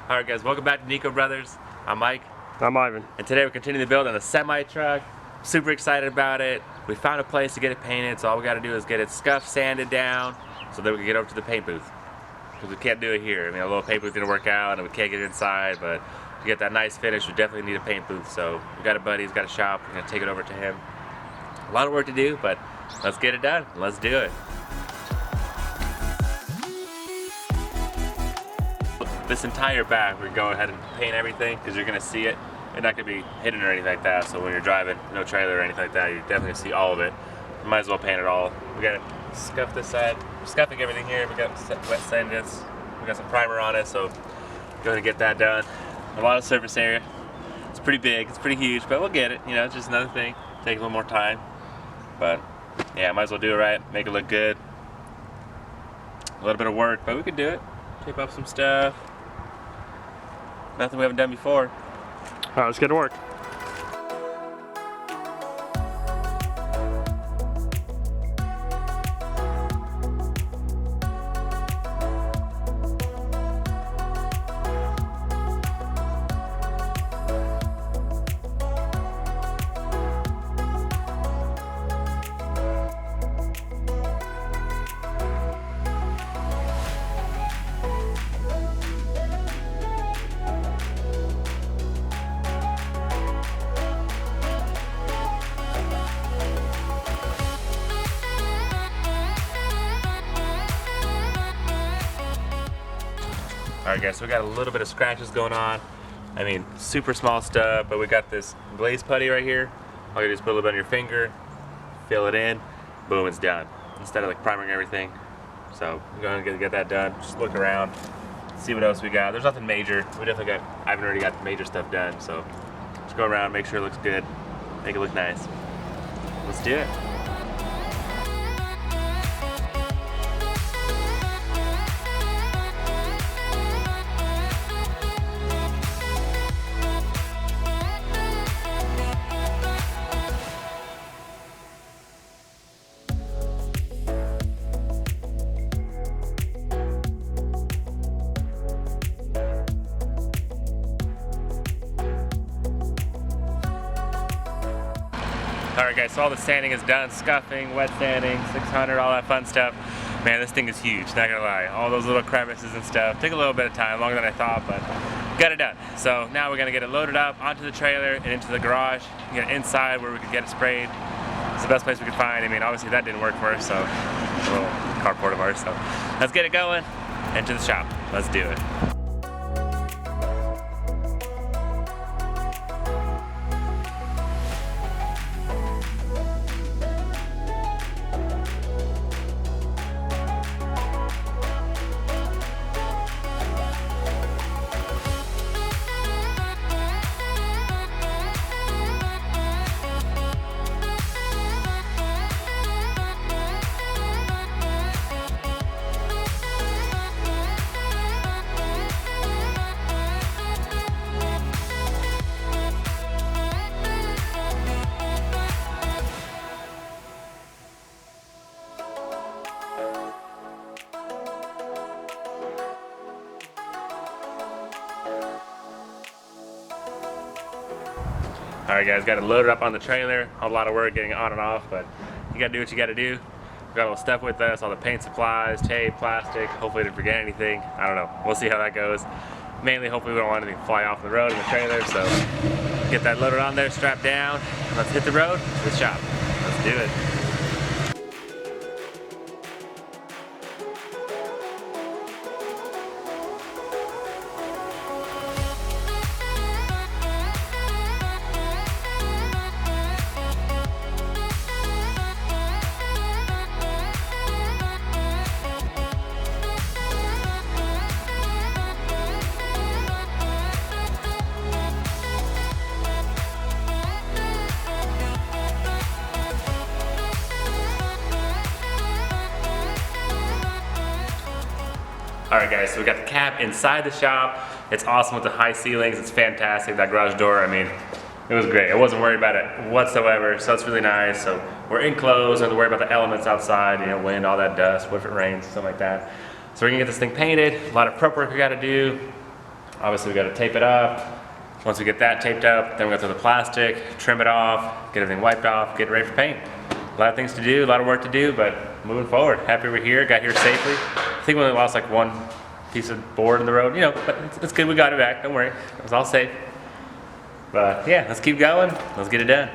Alright guys, welcome back to Nico Brothers. I'm Mike. I'm Ivan. And today we're continuing to build on a semi-truck. Super excited about it. We found a place to get it painted, so all we got to do is get it scuffed, sanded down, so that we can get over to the paint booth. Because we can't do it here. I mean, a little paint booth didn't work out, and we can't get it inside, but to get that nice finish, we definitely need a paint booth. So we got a buddy, he's got a shop, we're going to take it over to him. A lot of work to do, but let's get it done. Let's do it. This entire back, we're going ahead and paint everything because you're going to see it. It's not going to be hidden or anything like that, so when you're driving, no trailer or anything like that, you're definitely going to see all of it. You might as well paint it all. We got to scuff this side. We're scuffing everything here. We got wet sand this. We got some primer on it, so we're going to get that done. A lot of surface area. It's pretty big, it's pretty huge, but we'll get it. You know, it's just another thing. Take a little more time, but yeah, might as well do it right, make it look good. A little bit of work, but we could do it. Tape up some stuff. Nothing we haven't done before. All right, let's get to work. Alright guys, so we got a little bit of scratches going on. I mean, super small stuff, but we got this glaze putty right here. All you do is put a little bit on your finger, fill it in, boom, it's done. Instead of like priming everything. So we're going to get that done. Just look around, see what else we got. There's nothing major. We definitely got, I've already got major stuff done. So just go around, make sure it looks good, make it look nice. Let's do it. Alright guys, so all the sanding is done, scuffing, wet sanding, 600, all that fun stuff. Man, this thing is huge, not gonna lie. All those little crevices and stuff. Took a little bit of time, longer than I thought, but got it done. So now we're gonna get it loaded up onto the trailer and into the garage. Get it inside where we could get it sprayed. It's the best place we could find. I mean, obviously that didn't work for us, so a little carport of ours. So let's get it going, into the shop. Let's do it. Alright guys, got it loaded up on the trailer. A lot of work getting it on and off, but you gotta do what you gotta do. We got all the stuff with us, all the paint supplies, tape, plastic. Hopefully didn't forget anything. I don't know, we'll see how that goes. Mainly, hopefully we don't want anything to fly off the road in the trailer, so get that loaded on there, strapped down, and let's hit the road to the shop. Let's do it. Alright guys, so we got the cab inside the shop. It's awesome with the high ceilings, it's fantastic. That garage door, I mean, it was great. I wasn't worried about it whatsoever, so it's really nice. So we're enclosed, don't have to worry about the elements outside, you know, wind, all that dust, what if it rains, something like that. So we're gonna get this thing painted, a lot of prep work we gotta do. Obviously we got to tape it up. Once we get that taped up, then we go through the plastic, trim it off, get everything wiped off, get ready for paint. A lot of things to do, a lot of work to do, but moving forward. Happy we're here, got here safely. I think we only lost like one piece of board in the road, you know, but it's good we got it back, don't worry. It was all safe. But yeah, let's keep going, let's get it done.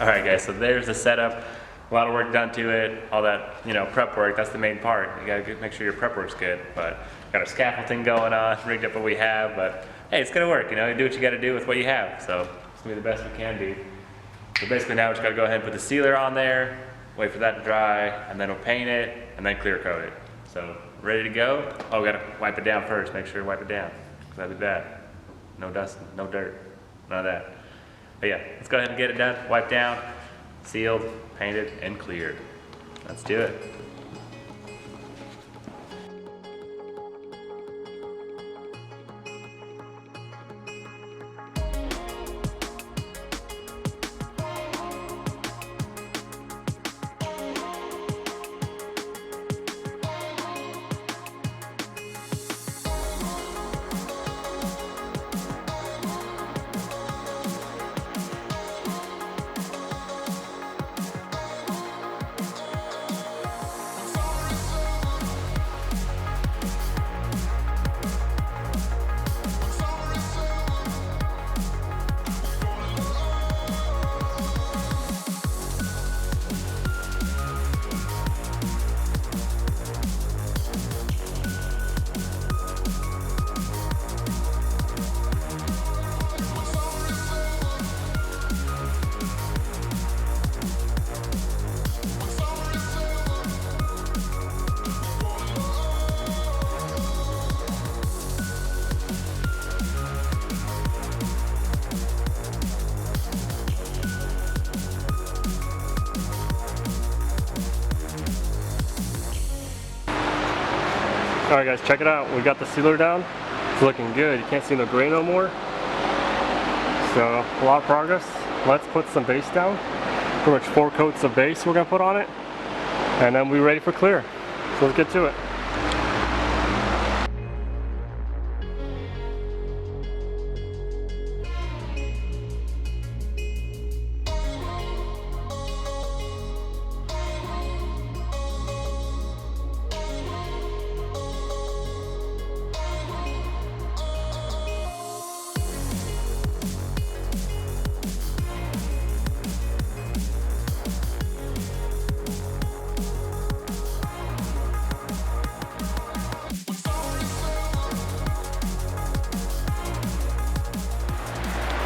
All right guys, so there's the setup. A lot of work done to it, all that, you know, prep work, that's the main part. You gotta make sure your prep work's good, but got our scaffolding going on, rigged up what we have, but hey, it's gonna work, you know, you do what you gotta do with what you have, so it's gonna be the best we can do. So basically now we just gotta go ahead and put the sealer on there, wait for that to dry, and then we'll paint it, and then clear coat it. So, ready to go? Oh, we gotta wipe it down first, make sure you wipe it down, because that'd be bad. No dust, no dirt, none of that. But yeah, let's go ahead and get it done, wiped down, sealed, painted, and cleared. Let's do it. Alright guys, check it out. We got the sealer down. It's looking good. You can't see the gray no more. So, a lot of progress. Let's put some base down. Pretty much 4 coats of base we're going to put on it. And then we're ready for clear. So let's get to it.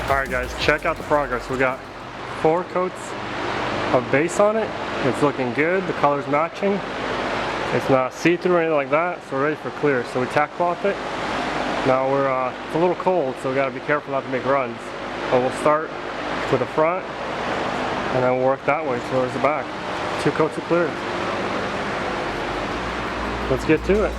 Alright guys, check out the progress. We got 4 coats of base on it. It's looking good. The color's matching. It's not see-through or anything like that, so we're ready for clear. So we tack cloth it. Now it's a little cold, so we gotta be careful not to make runs. But we'll start with the front, and then we'll work that way towards the back. 2 coats of clear. Let's get to it.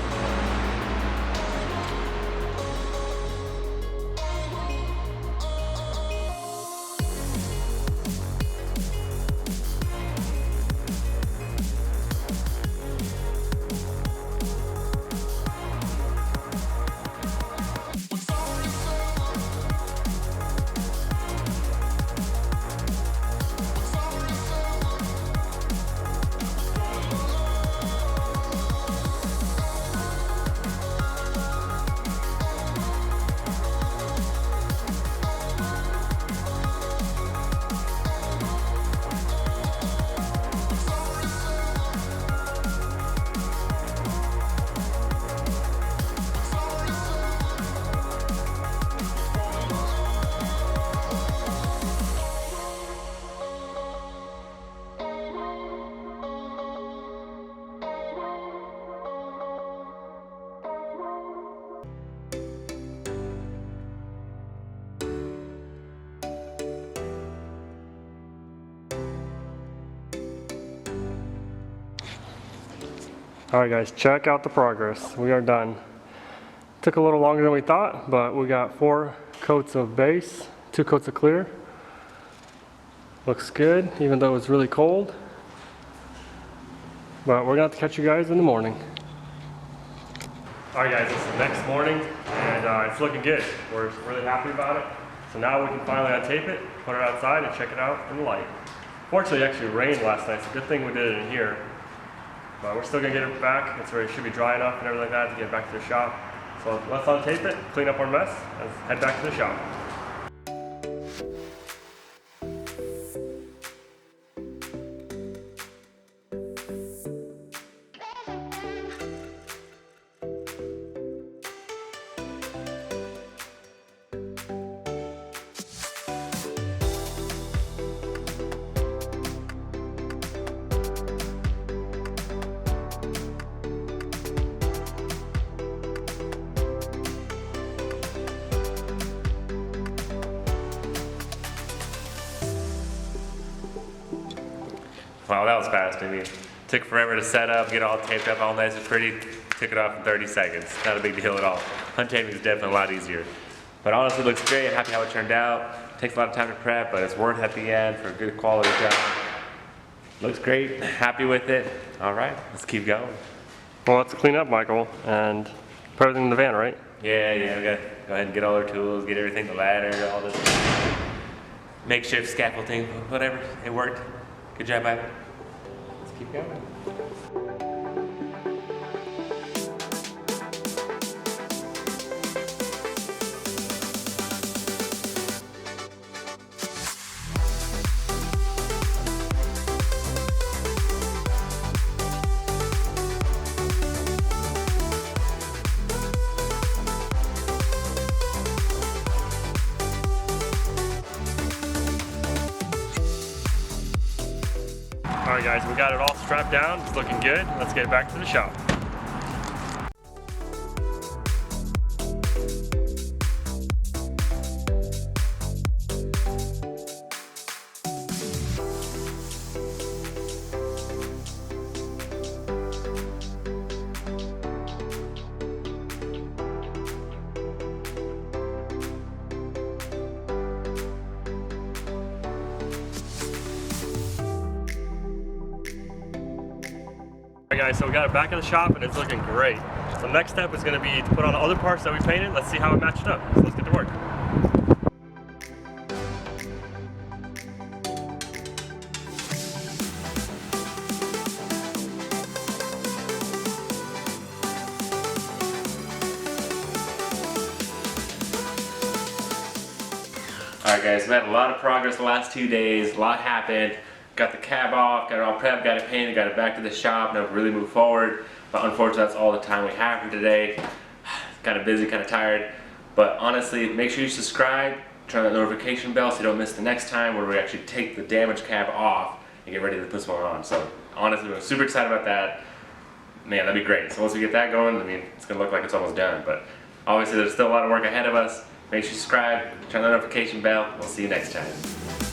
Alright guys, check out the progress. We are done. Took a little longer than we thought, but we got 4 coats of base, 2 coats of clear. Looks good, even though it's really cold. But we're gonna have to catch you guys in the morning. Alright guys, it's the next morning, and it's looking good. We're really happy about it. So now we can finally untape it, put it outside, and check it out in the light. Fortunately, it actually rained last night, so good thing we did it in here. But we're still gonna get it back. It's where it should be dry enough and everything like that to get back to the shop. So let's untape it, clean up our mess, and head back to the shop. Wow, that was fast. I mean, took forever to set up, get all taped up all nice and pretty. Took it off in 30 seconds. Not a big deal at all. Untaping is definitely a lot easier. But honestly, it looks great. Happy how it turned out. Takes a lot of time to prep, but it's worth it at the end for a good quality job. Looks great. Happy with it. All right, let's keep going. Well, let's clean up, Michael, and put everything in the van, right? Yeah, we gotta go ahead and get all our tools, get everything, the ladder, all this makeshift scaffolding, whatever. It worked. Good job, Ivan. Let's keep going. Alright guys, we got it all strapped down. It's looking good. Let's get back to the shop. Alright guys, so we got it back in the shop and it's looking great. So next step is going to be to put on the other parts that we painted. Let's see how it matched up. So let's get to work. Alright guys, we've had a lot of progress the last 2 days, a lot happened. Got the cab off, got it all prepped, got it painted, got it back to the shop, now we've really moved forward. But unfortunately that's all the time we have for today. Kind of busy, kind of tired. But honestly, make sure you subscribe, turn on that notification bell so you don't miss the next time where we actually take the damaged cab off and get ready to put this one on. So honestly, we're super excited about that. Man, that'd be great. So once we get that going, I mean, it's gonna look like it's almost done. But obviously there's still a lot of work ahead of us. Make sure you subscribe, turn on the notification bell. We'll see you next time.